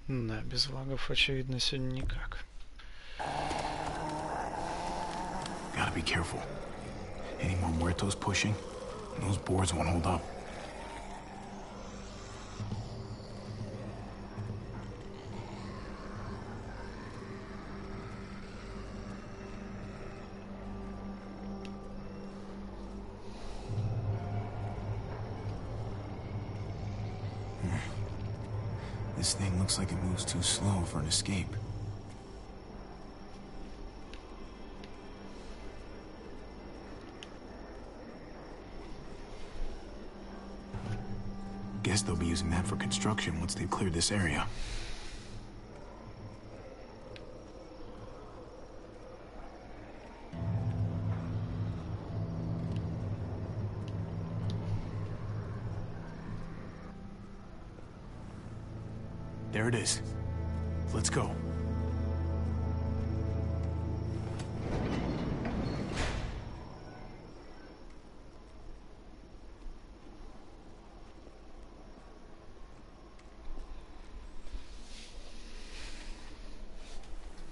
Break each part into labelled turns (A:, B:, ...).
A: Да, без лагов, очевидно, сегодня никак.
B: Gotta be careful. Any more muertos pushing, and those boards won't hold up. This thing looks like it moves too slow for an escape. Guess they'll be using that for construction once they've cleared this area. There it is. Let's go.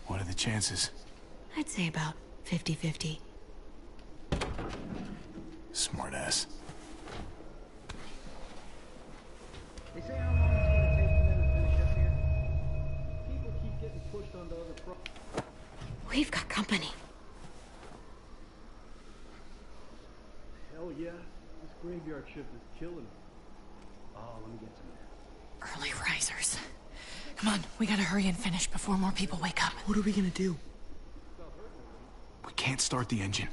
B: What are the chances?
C: I'd say about 50-50.
B: Smartass.
D: They say how long it's going to take for them to finish up here. People keep getting pushed onto other
C: We've got company.
D: Hell yeah. This graveyard shift is killing me. Oh, let me get some.
E: Early risers. Come on, we gotta hurry and finish before more people wake up.
F: What are we gonna do?
B: We can't start the engine.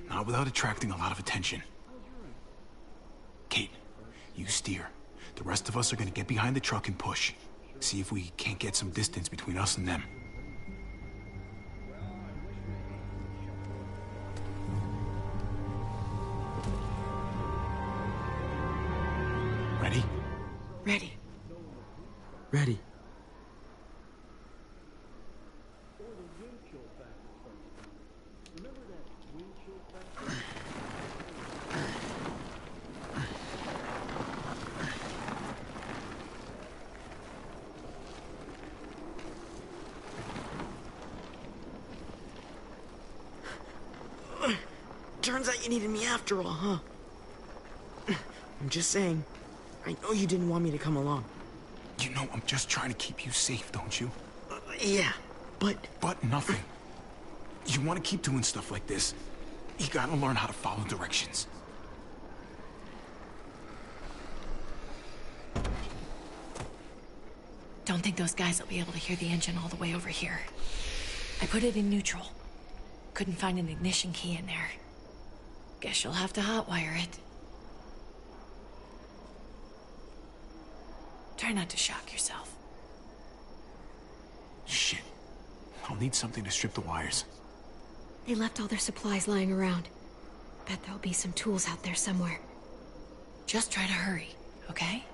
B: Not without attracting a lot of attention. Kate, you steer. The rest of us are gonna get behind the truck and push. See if we can't get some distance between us and them. Ready?
C: Ready.
F: Ready. Turns out you needed me after all, huh? I'm just saying. I know you didn't want me to come along.
B: You know I'm just trying to keep you safe, don't you?
F: Yeah, but...
B: But nothing. You want to keep doing stuff like this, you gotta learn how to follow directions.
E: Don't think those guys will be able to hear the engine all the way over here. I put it in neutral. Couldn't find an ignition key in there. Guess you'll have to hotwire it. Try not to shock yourself.
B: Shit. I'll need something to strip the wires.
C: They left all their supplies lying around. Bet there'll be some tools out there somewhere.
E: Just try to hurry, okay?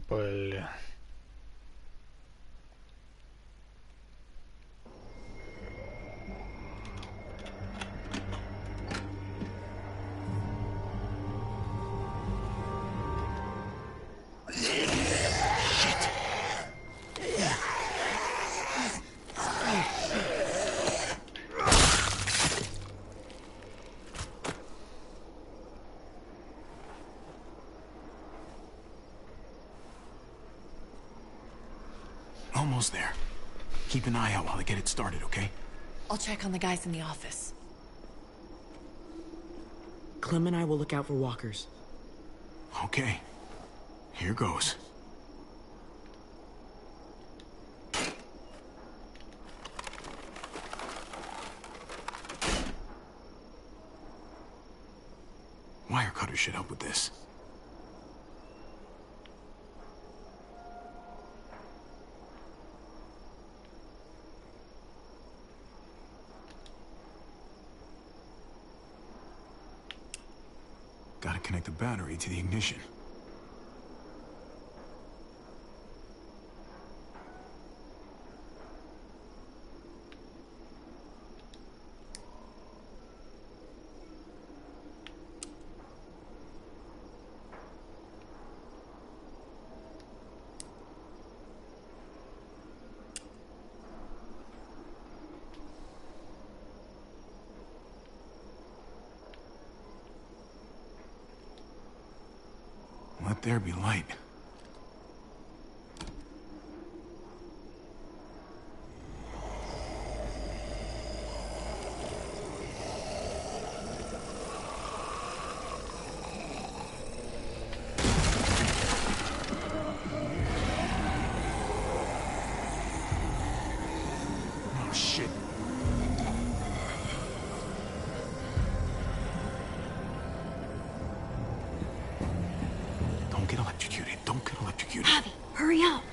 A: Бля.
B: Almost there. Keep an eye out while I get it started, okay?
E: I'll check on the guys in the office.
F: Clem and I will look out for walkers.
B: Okay. Here goes. Wire cutter should help with this. gotta connect the battery to the ignition. Let there be light. Oh, shit. Don't get electrocuted. Don't get electrocuted.
C: Javi, hurry up.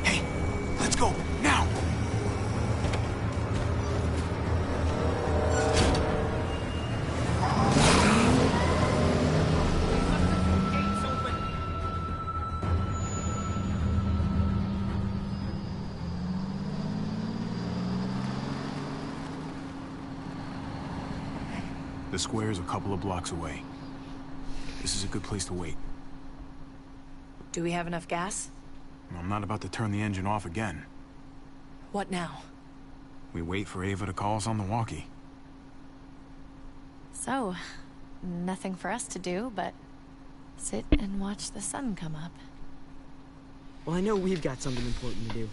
B: Hey, let's go, now! The square's a couple of blocks away. This is a good place to wait.
E: Do we have enough gas?
B: I'm not about to turn the engine off again.
E: What now?
B: We wait for Ava to call us on the walkie.
E: So, nothing for us to do but sit and watch the sun come up.
F: Well, I know we've got something important to do.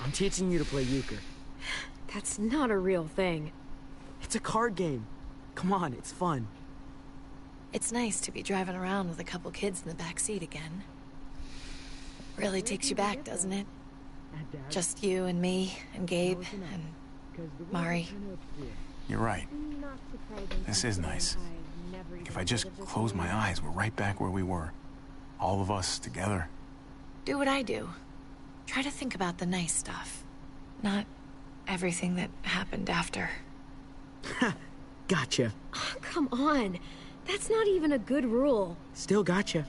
F: I'm teaching you to play euchre.
C: That's not a real thing.
F: It's a card game. Come on, it's fun.
E: It's nice to be driving around with a couple kids in the back seat again. Really takes you back, doesn't it? Just you and me and Gabe and Mari.
B: You're right. This is nice. If I just close my eyes, we're right back where we were. All of us together.
E: Do what I do. Try to think about the nice stuff. Not everything that happened after.
F: Gotcha.
C: Oh, come on. That's not even a good rule.
F: Still gotcha.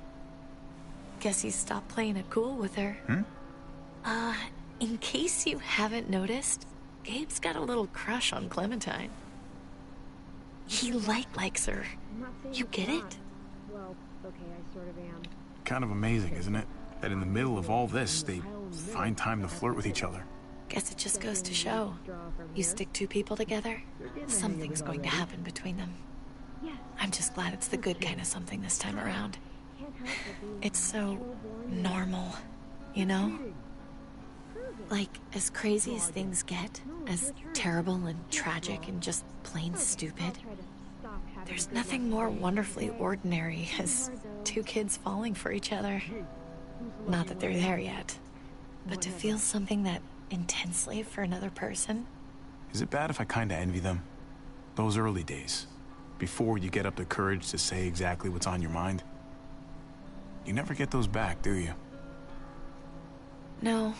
E: Guess he stopped playing it cool with her. In case you haven't noticed, Gabe's got a little crush on Clementine. He likes her. You get it?
C: Well, okay, I sort of am.
B: Kind of amazing, isn't it? That in the middle of all this, they find time to flirt with each other.
E: Guess it just goes to show. You stick two people together, something's going to happen between them. I'm just glad it's the good kind of something this time around. It's so normal, you know? Like, as crazy as things get, as terrible and tragic and just plain stupid, there's nothing more wonderfully ordinary as two kids falling for each other. Not that they're there yet, but to feel something that intensely for another person.
B: Is it bad if I kinda envy them? Those early days, before you get up the courage to say exactly what's on your mind. You never get those back, do you?
E: No,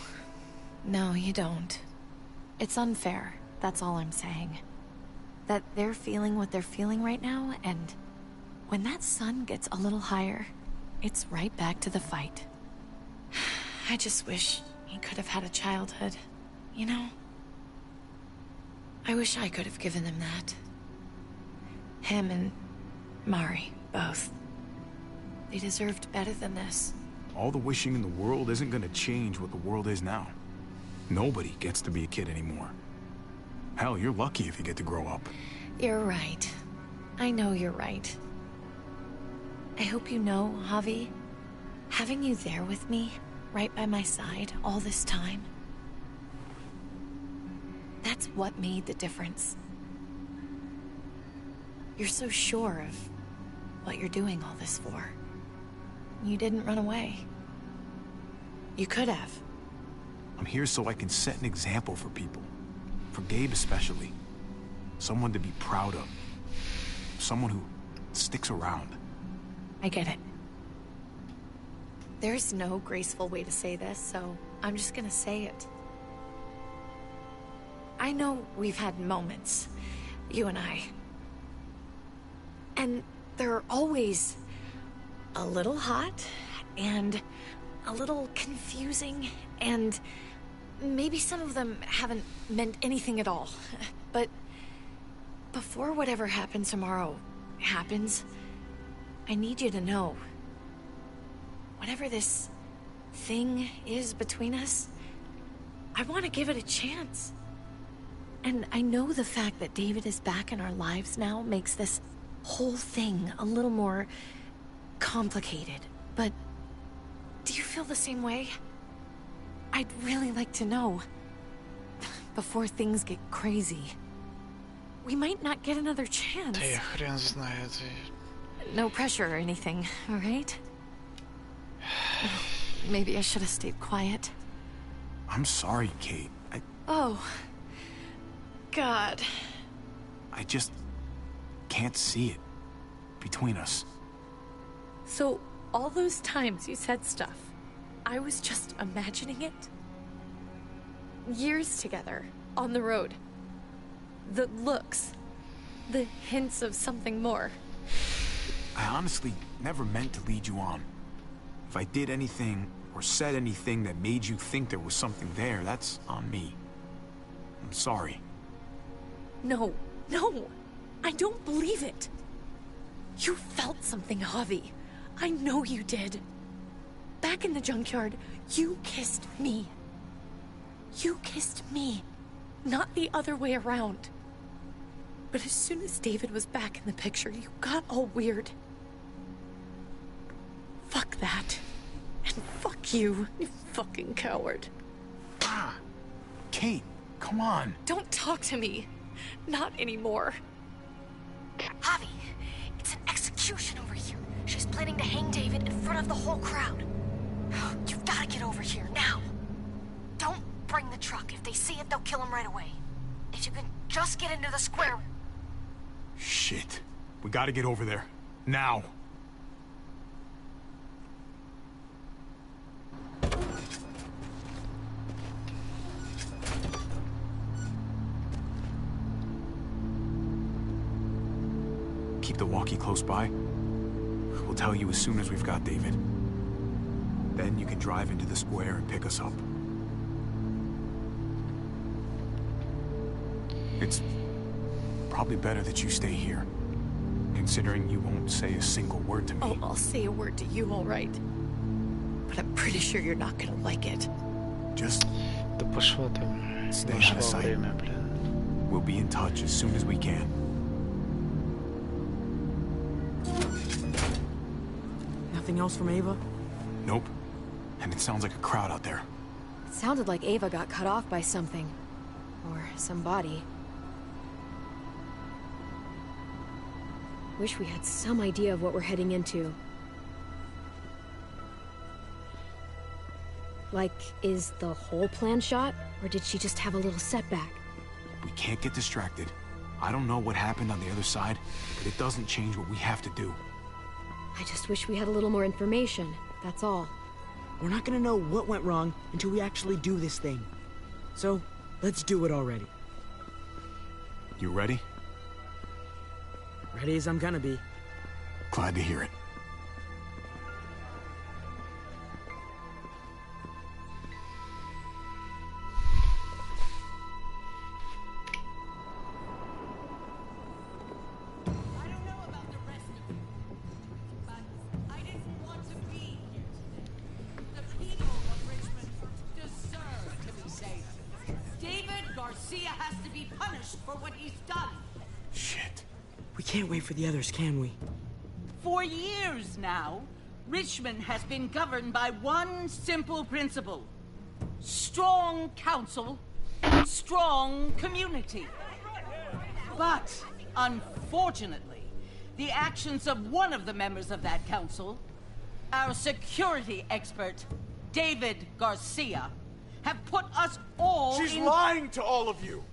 E: you don't. It's unfair, that's all I'm saying. That they're feeling what they're feeling right now, and when that sun gets a little higher, it's right back to the fight. I just wish he could have had a childhood, you know? I wish I could have given them that. Him and Mari, both. They deserved better than this.
B: All the wishing in the world isn't gonna change what the world is now. Nobody gets to be a kid anymore. Hell, you're lucky if you get to grow up.
E: You're right. I know you're right. I hope you know, Javi, having you there with me, right by my side all this time, that's what made the difference. You're so sure of what you're doing all this for. You didn't run away. You could have.
B: I'm here so I can set an example for people. For Gabe especially. Someone to be proud of. Someone who sticks around.
E: I get it. There's no graceful way to say this, so I'm just gonna say it. I know we've had moments, you and I. And they're always a little hot, and a little confusing, and maybe some of them haven't meant anything at all. But before whatever happens tomorrow happens, I need you to know, whatever this thing is between us, I want to give it a chance. And I know the fact that David is back in our lives now makes this whole thing a little more complicated. But do you feel the same way? I'd really like to know, before things get crazy. We might not get another chance.
A: Да я хрен знает.
E: No pressure or anything, all right? Maybe I should have stayed quiet.
B: I'm sorry, Kate.
E: Oh, God.
B: I just can't see it between us.
E: So, all those times you said stuff, I was just imagining it? Years together, on the road. The looks, the hints of something more.
B: I honestly never meant to lead you on. If I did anything or said anything that made you think there was something there, that's on me. I'm sorry.
E: No, I don't believe it. You felt something, Javi. I know you did. Back in the junkyard, you kissed me. You kissed me, not the other way around. But as soon as David was back in the picture, you got all weird. Fuck that. And fuck you, you fucking coward.
B: Kate, come on.
E: Don't talk to me. Not anymore.
C: Javi, it's an execution over here. She's planning to hang David in front of the whole crowd. You've got to get over here, now. Don't bring the truck. If they see it, they'll kill him right away. If you can just get into the square...
B: Shit. We gotta get over there. Now. Keep the walkie close by. We'll tell you as soon as we've got David. Then you can drive into the square and pick us up. It's probably better that you stay here, considering you won't say a single word to me.
E: Oh, I'll say a word to you, all right. But I'm pretty sure you're not gonna like it.
B: Just
A: Да пошло там.
B: stay out
A: Прошло
B: of sight.
A: время, блин.
B: We'll be in touch as soon as we can.
F: Nothing else from Ava?
B: Nope. And it sounds like a crowd out there.
C: It sounded like Ava got cut off by something. Or somebody. Wish we had some idea of what we're heading into. Like, is the whole plan shot? Or did she just have a little setback?
B: We can't get distracted. I don't know what happened on the other side, but it doesn't change what we have to do.
C: I just wish we had a little more information, that's all.
F: We're not gonna know what went wrong until we actually do this thing. So, let's do it already.
B: You ready?
F: Ready as I'm gonna be.
B: Glad to hear it.
G: I don't know about the rest of you, but I didn't want to be here today. The people of Richmond deserve to be safe. David Garcia has to be punished for what he's done.
B: Shit.
F: We can't wait for the others, can we?
G: For years now, Richmond has been governed by one simple principle. Strong council, strong community. But, unfortunately, the actions of one of the members of that council, our security expert, David Garcia, have put us all
H: She's
G: in...
H: lying to all of you!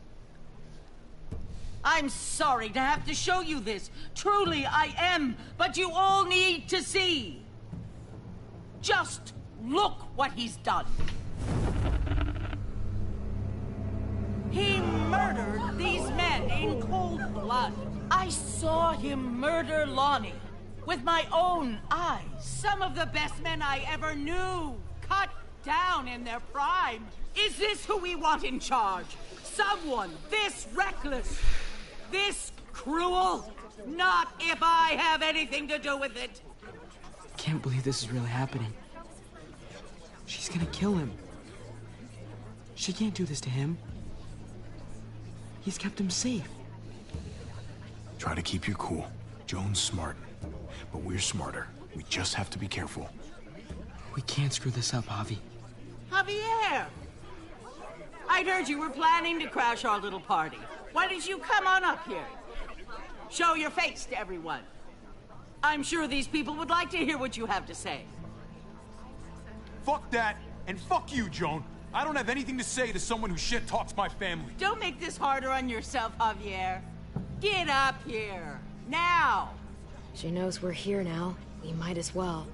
G: I'm sorry to have to show you this. Truly, I am. But you all need to see. Just look what he's done. He murdered these men in cold blood. I saw him murder Lonnie with my own eyes. Some of the best men I ever knew, cut down in their prime. Is this who we want in charge? Someone this reckless, this cruel? Not if I have anything to do with it.
F: Can't believe this is really happening. She's gonna kill him. She can't do this to him. He's kept him safe.
B: Try to keep your cool. Joan's smart, but we're smarter. We just have to be careful.
F: We can't screw this up, Javi.
G: Javier! I'd heard you were planning to crash our little party. Why don't you come on up here? Show your face to everyone. I'm sure these people would like to hear what you have to say.
H: Fuck that, and fuck you, Joan. I don't have anything to say to someone who shit-talks my family.
G: Don't make this harder on yourself, Javier. Get up here, now.
C: She knows we're here now. We might as well.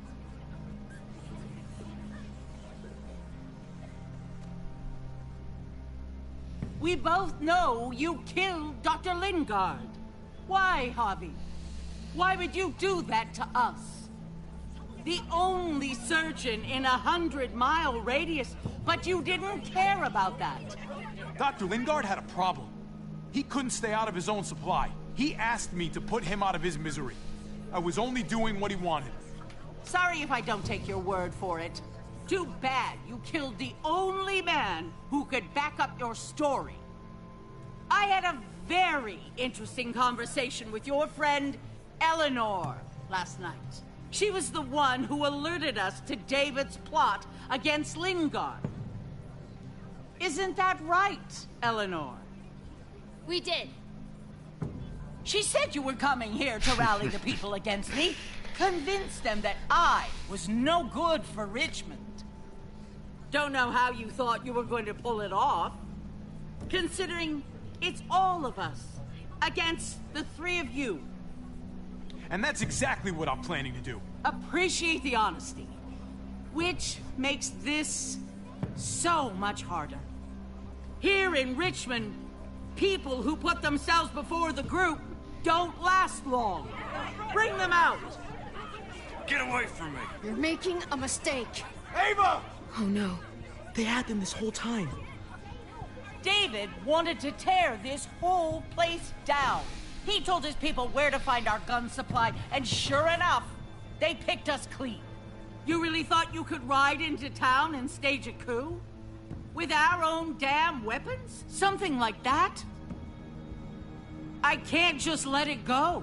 G: We both know you killed Dr. Lingard. Why, Javi? Why would you do that to us? The only surgeon in a 100-mile radius, but you didn't care about that.
H: Dr. Lingard had a problem. He couldn't stay out of his own supply. He asked me to put him out of his misery. I was only doing what he wanted.
G: Sorry if I don't take your word for it. Too bad you killed the only man who could back up your story. I had a very interesting conversation with your friend Eleanor last night. She was the one who alerted us to David's plot against Lingard. Isn't that right, Eleanor?
I: We did.
G: She said you were coming here to rally the people against me, convince them that I was no good for Richmond. Don't know how you thought you were going to pull it off, considering it's all of us against the three of you.
H: And that's exactly what I'm planning to do.
G: Appreciate the honesty, which makes this so much harder. Here in Richmond, people who put themselves before the group don't last long. Bring them out.
H: Get away from me.
C: You're making a mistake.
H: Ava!
F: Oh no. They had them this whole time.
G: David wanted to tear this whole place down. He told his people where to find our gun supply, and sure enough, they picked us clean. You really thought you could ride into town and stage a coup? With our own damn weapons? Something like that? I can't just let it go.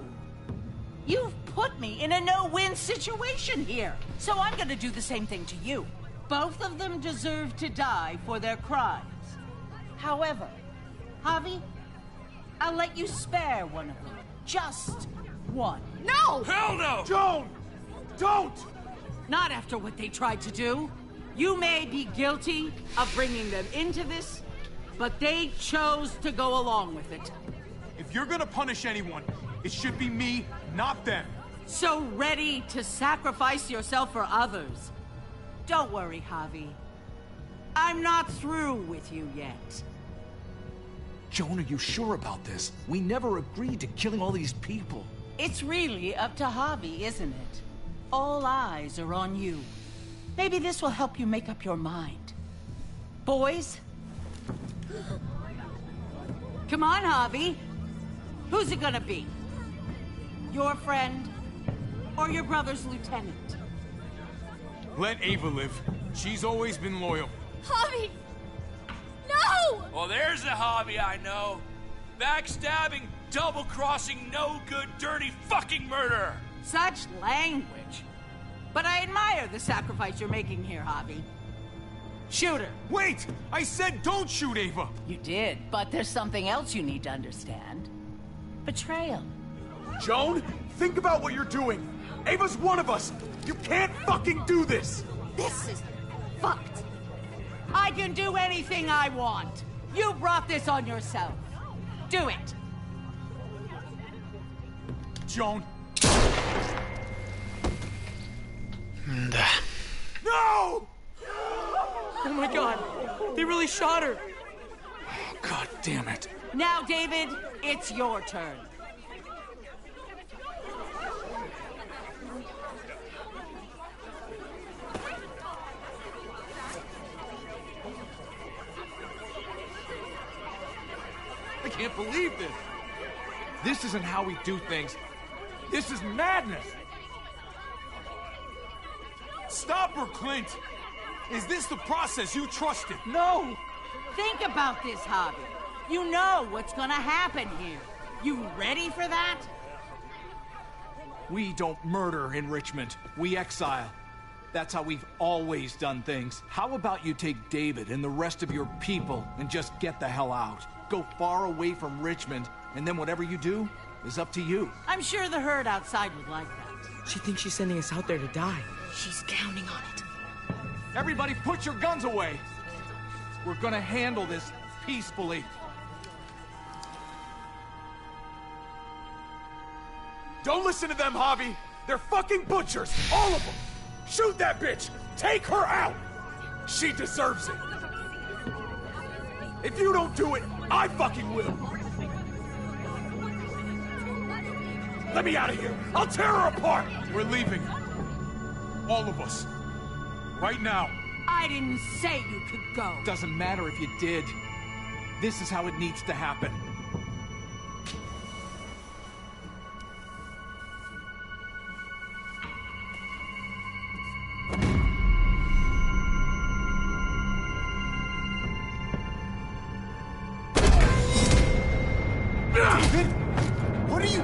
G: You've put me in a no-win situation here, so I'm gonna do the same thing to you. Both of them deserve to die for their crimes. However, Javi, I'll let you spare one of them. Just one.
C: No!
H: Hell no! Joan! Don't!
G: Not after what they tried to do. You may be guilty of bringing them into this, but they chose to go along with it.
H: If you're gonna punish anyone, it should be me, not them.
G: So ready to sacrifice yourself for others. Don't worry, Javi. I'm not through with you yet.
J: Joan, are you sure about this? We never agreed to killing all these people.
G: It's really up to Javi, isn't it? All eyes are on you. Maybe this will help you make up your mind. Boys? Come on, Javi. Who's it gonna be? Your friend or your brother's lieutenant?
H: Let Ava live. She's always been loyal.
I: Javi! No!
K: Well, there's a hobby I know. Backstabbing, double-crossing, no-good, dirty fucking murderer.
G: Such language. But I admire the sacrifice you're making here, Javi. Shoot her.
H: Wait! I said don't shoot Ava!
G: You did, but there's something else you need to understand. Betrayal.
H: Joan, think about what you're doing. Ava's one of us. You can't fucking do this.
C: This is fucked.
G: I can do anything I want. You brought this on yourself. Do it.
H: Joan.
A: Да.
F: my God! They really shot her!
J: God damn it.
G: Now, David, it's your turn.
H: I can't believe this. This isn't how we do things. This is madness. Stop her, Clint. Is this the process you trusted?
G: No! Think about this, Javi. You know what's gonna happen here. You ready for that?
J: We don't murder in Richmond. We exile. That's how we've always done things. How about you take David and the rest of your people and just get the hell out? Go far away from Richmond, and then whatever you do is up to you.
G: I'm sure the herd outside would like that.
F: She thinks she's sending us out there to die.
E: She's counting on it.
J: Everybody put your guns away. We're gonna handle this peacefully.
H: Don't listen to them, Javi. They're fucking butchers, all of them. Shoot that bitch. Take her out. She deserves it. If you don't do it, I fucking will. Let me out of here. I'll tear her apart. We're leaving. All of us. Right now.
G: I didn't say you could go.
J: Doesn't matter if you did. This is how it needs to happen.
H: David? What are you...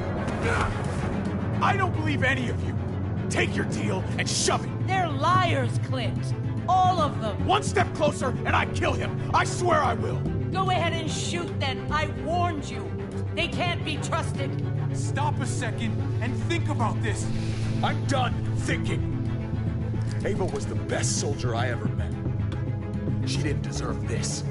H: I don't believe any of you. Take your deal and shove it.
G: They're liars, Clint. All of them.
H: One step closer and I kill him. I swear I will.
G: Go ahead and shoot then. I warned you. They can't be trusted.
H: Stop a second and think about this. I'm done thinking. Ava was the best soldier I ever met. She didn't deserve this.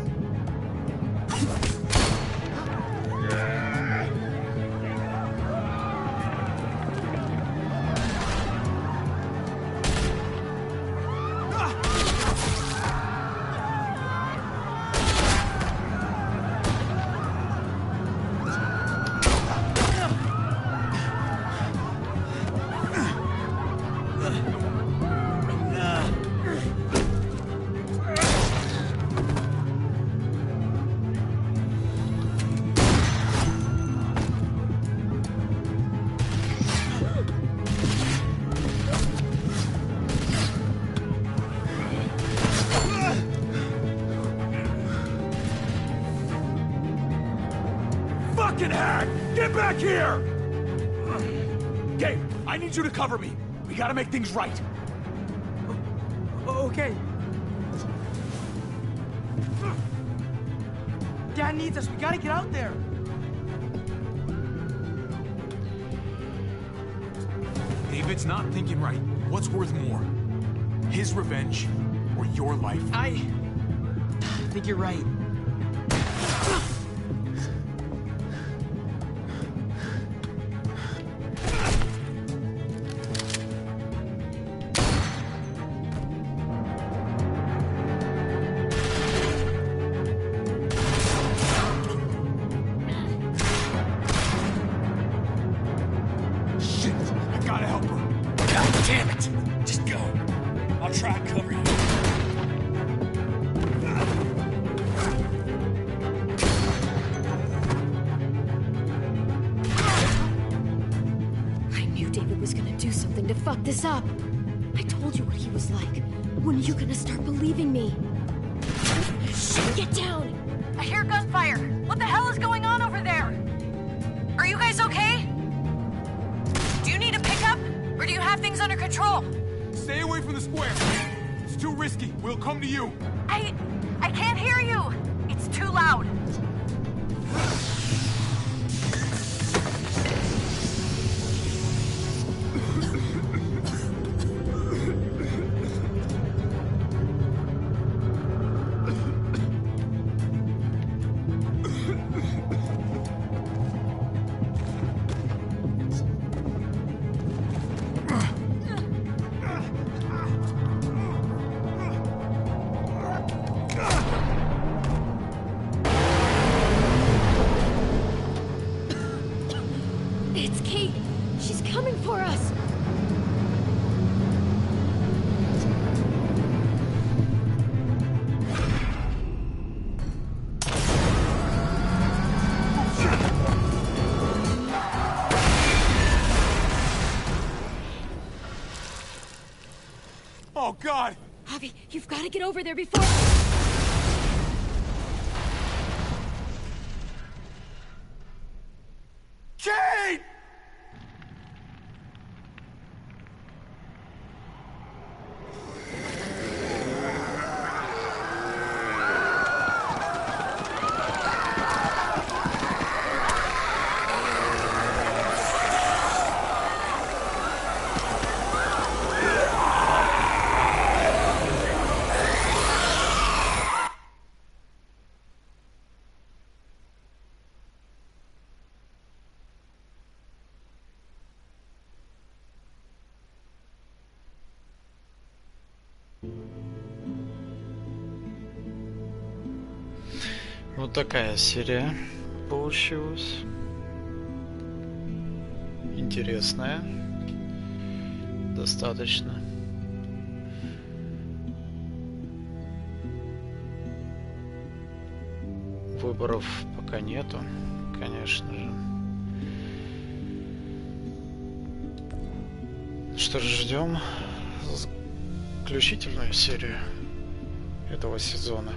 H: Get back here! Gabe, I need you to cover me. We gotta make things right.
F: Okay. Dad needs us. We gotta get out there.
H: David's not thinking right. What's worth more? His revenge or your life?
F: I think you're right.
I: This up. I told you what he was like. When are you gonna start believing me? Get down!
C: I hear gunfire. What the hell is going on over there? Are you guys okay? Do you need a pickup? Or do you have things under control?
H: Stay away from the square. It's too risky. We'll come to you.
C: I can't hear you. It's too loud.
I: She's coming for us.
H: Oh, God!
I: Javi, you've got to get over there before...
H: Kate!
A: Вот такая серия получилась. Интересная. Достаточно. Выборов пока нету, конечно же. Что ж, ждем заключительную серию этого сезона.